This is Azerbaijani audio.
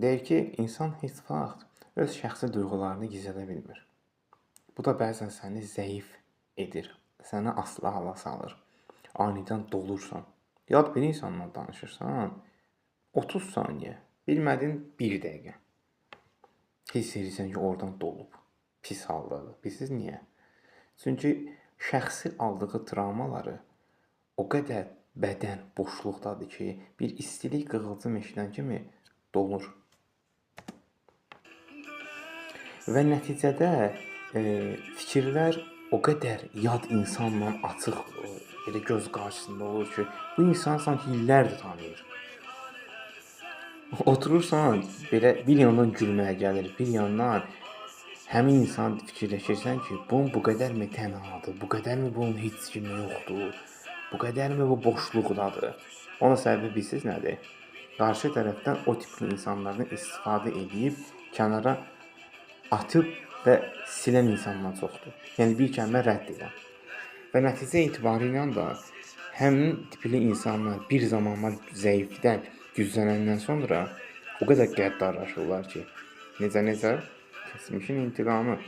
Deyir ki, insan heç vaxt öz şəxsi duyğularını gizlədə bilmir. Bu da bəzən səni zəif edir, səni asılı hala salır. Anidən dolursan. Yad bir insanla danışırsan, 30 saniyə, bilmədin 1 dəqiqə. Hiss edirsən ki, oradan dolub. Pis haldadır. Bilirsiniz niyə? Çünki şəxsi aldığı travmaları o qədər bədən boşluqdadır ki, bir istilik qığılcım eşidən kimi dolur. Və nəticədə fikirlər o qədər yad insanla açıq belə göz qarşısında olur ki, bu insan sanki illərdir tanıyır. Oturursan, belə bir yandan gülməyə gəlir, bir yandan həmin insan fikirləşirsən ki, bunun bu qədərmi tənhadır, bu qədərmi bunun heç kimi yoxdur, bu qədərmi bu boşluqdadır. Onun səbəbi bilirsiniz nədir? Qarşı tərəfdən o tipli insanlardan istifadə edib kənara atıb və silən insanlar çoxdur. Yəni bir kəlmə rədd edən. Və nəticə etibarilə də həmin tipli insanlar bir zamanlar zəifdən güclənəndən sonra o qədər qəddarlaşırlar ki, necə? Keçmişin intiqamı.